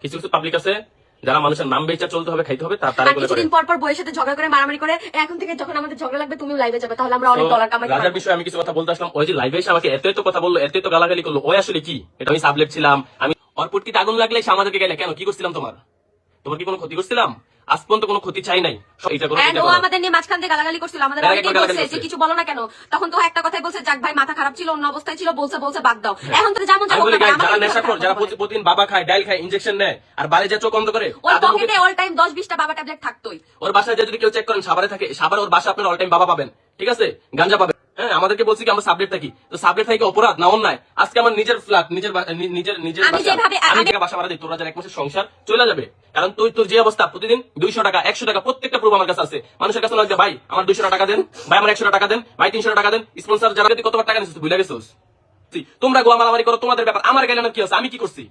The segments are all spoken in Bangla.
কিছু কিছু পাবলিক আছে যারা মানুষের নাম বেচা চলতে হবে, খাইতে হবে, তারা কিছুদিন পর পর বইয়ের সাথে ঝগড়া করে মারামারি করে, এখন থেকে যখন আমাদের ঝগড়া লাগবে তুমিও লাইভে যাবে, তাহলে আমরা অনেক ডলার কামাই করব। রাজার বিষয়ে আমি কিছু কথা বলতে আসলাম। ওই যে লাইভে এসে আমাকে এত কথা বললো, এত গালাগালি করলো, ওই আসলে কি? এটা আমি সাবলেট ছিলাম, আমি ওর পুটকিতে আগুন লাগলে সে আমাদেরকে গেলে কেন? কি করছিলাম? তোমার কি কোনো ক্ষতি করছিলাম? আজ পর্যন্ত কোনো ক্ষতি চাই নাই। এটা করো, এটা করো। আমাদের নিয়ে মাঝখান থেকে গালাগালি করছিল, আমাদের অনেকেই বলছে যে কিছু বলো না কেন। তখন তো একটা কথাই বলছে, যাক ভাই মাথা খারাপ ছিল, অন্য অবস্থায় ছিল, বলছে বাদ দাও। এখন তো যেমন যারা নেশাখোর, যারা প্রতিদিন বাবা খায়, ডাল খায়, ইনজেকশন নেয়, আর বাড়ি যা চোখ বন্ধ করে, ওর পকেটে অল টাইম 10-20টা বাবা ট্যাবলেট থাকতোই। ওর বাসায় যদি কেউ চেক করেন সাভারে থাকে, সাভারে ওর বাসা আপনার অল টাইম বাবা পাবেন, ঠিক আছে, গাঞ্জা পাবেন। হ্যাঁ, আমাদেরকে বলছি কি আমরা সাবলেট থাকি, তো সাবলেট থাকি অপরাধ না অন্যায়? আজকে আমার নিজের ফ্ল্যাট, নিজের বাসা ভাড়া দিই, তোরা যারা এক মাসের সংসার চলে যাবে। কারণ তোর যে অবস্থা, প্রতিদিন 200 টাকা 100 টাকা প্রত্যেকটা প্রুফ আমার কাছে আছে। মানুষের কাছে লাগবে, ভাই আমার 200 টাকা দেন, ভাই আমার 100 টাকা দেন, ভাই 300 টাকা দেন। স্পন্সর যারা কতবার টাকা নিচ্ছিস ভুলে গেছিস? তোমরা গোয়া মারামারি করো, তোমাদের ব্যাপার, আমার গেলে কি আছে? আমি কি করছি?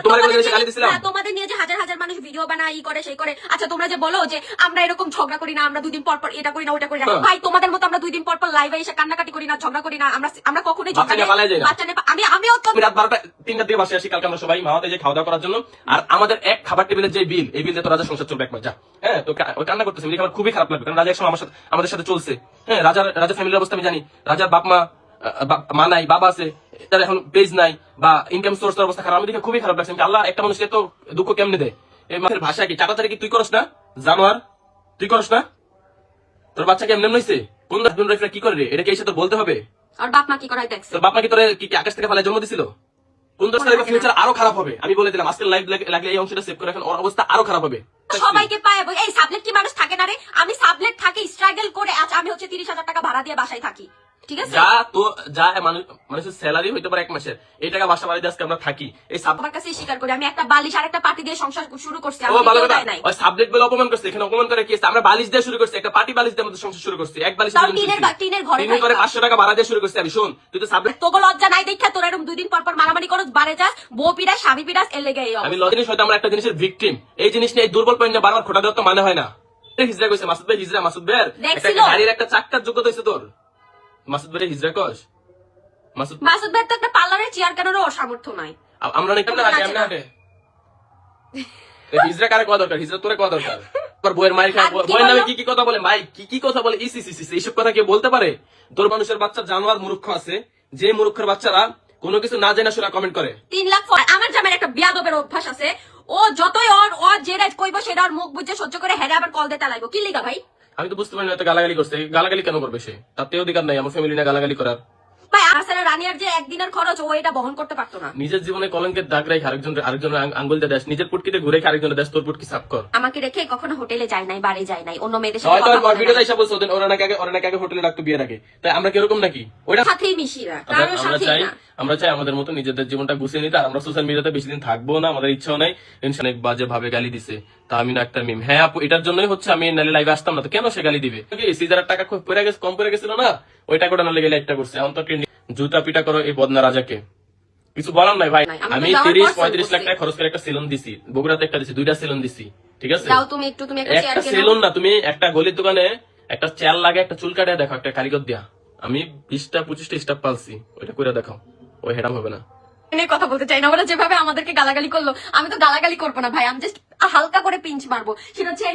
তোমাদের নিয়ে যে হাজার হাজার মানুষ ভিডিও বানায়, করে সেই করে। আচ্ছা, তোমরা যে বলো যে আমরা এরকম ঝগড়া করি না, আমরা 2 দিন পর পর এটা করি না ওটা করি না, ভাই তোমাদের মতো আমরা 2 দিন পর পর লাইভে এসে কান্নাকাটি করি না, ঝগড়া করি না। আমরা কখনোই আমিও রাত 12টা 3টার দিকে বাসায় আসি। কালকে আমরা সবাই মামাতে যে খাওয়া দাওয়া করার জন্য, আর আমাদের এক খাবার টেবিলের যে বিল, এই বিল দিয়ে তো রাজা সংসার চলবে এক মাস। যা, হ্যাঁ, তো ওই কান্না করতেছে, আমার খুবই খারাপ লাগবে, কারণ রাজা একসময় আমাদের সাথে চলছে। হ্যাঁ, রাজা ফ্যামিলির অবস্থা আমি জানি। রাজার বাপ মা নাই, বাবা আছে, তার এখন পেজ নাই, বা ইনকাম সোর্স অবস্থা খারাপ। আমি দেখে খুবই খারাপ লাগছে। আল্লাহ একটা মানুষকে তো দুঃখ কেমনে দেয়? এই মাসের ভাষা কি 4 তারিখে তুই করস না? জানোয়ার, তুই করস না? তোর বাচ্চা কেমন হয়েছে? কোন রাইফরা কি করে রে? এটা কি এসে তো বলতে হবে? আর বাপ মা কি করাই দেখছে? তোর বাপ মা কি তোরে কি আকাশ থেকে ফেলে জন্ম দিছিল? কোন 10 তারিখে ফিউচার আরো খারাপ হবে। আমি বলে দিলাম, আজকে লাইভ লাগলে এই অংশটা সেভ করে রাখেন, ওর অবস্থা আরো খারাপ হবে। সবাইকে পায় এই সাবলেট কি মানুষ থাকে না রে? আমি সাবলেট থাকি, স্ট্রাগল করে। আচ্ছা, আমি হচ্ছে 30,000 টাকা ভাড়া দিয়ে বাসায় থাকি, ঠিক আছে? মানুষের স্যালারি হইতে পারে 1 মাসের, এই টাকা বাসা বাড়ি দিয়ে আজকে আমরা থাকি। এই আমার কাছে স্বীকার করি, আমি একটা বালিশ আর একটা পাটি দিয়ে সংসার শুরু করছি। ওই সাবজেক্ট বলে অপমান করছে, এখানে অপমান করে কি আছে? আমরা বালিশ দিয়ে শুরু করছি, একটা পাটি বালিশ দিয়ে আমাদের সংসার শুরু করছি। এক বালিশ টিনের ঘরে 500 টাকা ভাড়া দিয়ে শুরু করছি। আমি শোন, তুই তো সাবজেক্ট, তোকে লজ্জা নাই দেখা তোর এরকম 2 দিন পর পর মারামারি করছ, বারে যাস, বউ পিড়াস, স্বামী পিড়াস, এর লেগে আমি লজ্জা হয়তো আমরা একটা জিনিসের ভিকটিম। এই জিনিস নিয়ে দুর্বল পয়েন্ট নিয়ে বারবার খোটা দেওয়া তো মানে হয় না। হিজরা কইছে মাসুদ ভাই, হিজরা মাসুদ ভাই একটা গাড়ির একটা চাক্কার যোগ্যতা হইছে তোর। মাসুদ ভাই হিজরা কস, মাসুদ ভাই তো একটা পার্লারের চেয়ার কেনারও সামর্থ্য নাই। আমরা হিজরা কারে কোয়া দরকার? হিজরা তোরে কোয়া দরকার? তোর বইয়ের মাইর খায়, বইয়ের নামে কি কথা বলে, ভাই কি কথা বলে, এইসব কথা কেউ বলতে পারে? তোর মানুষের বাচ্চা জানোয়ার মূর্খ আছে, যে মূর্খের বাচ্চারা কোনো কিছু না জেনে শুনে কমেন্ট করে। 3 লাখ আমার জামাইয়ের একটা বিয়াদবের অভ্যাস আছে। ও যতই ওর যেটা কইবো সেটা ওর মুখ বুঝে সহ্য করে, হেরে আবার কল দিতে লাগবে। কি লিগা ভাই? আমি তো বুঝতে পারি না, গালাগালি করছে। গালাগালি কেন করবে সে? তাতে অধিকার নাই আমার ফ্যামিলি না গালাগালি করার। ভাই আসলে রানিয়ার যে একদিনের খরচ ও এটা বহন করতে পারতো না। নিজের জীবনে কলঙ্কের দাগ রাখে আরেকজন আঙ্গুল দিয়ে দেশ, নিজের পুটকিতে ঘুরে আরেকজনের দেশ, তোর পুটকি সাফ কর। আমাকে রেখে কখনো হোটেলে যায় নাই, বাড়ি যায় নাই, অন্য মেয়েদের সাথে কথা বলে ভিডিওতে এসে বলছো ওরা নাকি আগে হোটেলে রাখতো বিয়ের আগে। তাই আমরা কি এরকম নাকি? ওইটা সাথেই মিশিরা, কারোর সাথে না। আমরা চাই আমাদের মতো নিজেদের জীবনটা গুছিয়ে নিতে। আর আমরা সোশ্যাল মিডিয়াতে বেশি দিন থাকবো না, আমাদের ইচ্ছাও নাই। অনেক বাজে ভাবে গালি দিছে, তা আমি না একটা মিম। হ্যাঁ আপু, এটার জন্যই হচ্ছে আমি নালে লাইভে আসতাম না। তো কেন সে গালি দিবে? সিজারের টাকা খুব কম পড়ে গেছিল না, ওই টাকাটা নালে গেলে একটা করছে। এখন তো জুতা পিটা করো এই বদনা রাজাকে, কিছু বলার নাই ভাই। আমি 30-35 লাখ টাকা খরচ করে একটা সেলুন দিছি, বগুড়াতে একটা দিছি, 2টা সেলুন দিছি, ঠিক আছে? একটা সেলুন না, তুমি একটা গলির দোকানে একটা চেয়ার লাগে, একটা চুল কাটিয়ে দেখো, একটা কারিগর দিয়া। আমি 20টা-25টা স্টাফ পালছি, ওইটা করে দেখাও, ওই হেডাম হবে না। কথা বলতে চাই না, ওরা যেভাবে আমাদেরকে গালাগালি করলো, আমি তো গালাগালি করবো না ভাই, আমি জাস্ট হালকা করে পিঞ্চ মারবো। সেটা হচ্ছে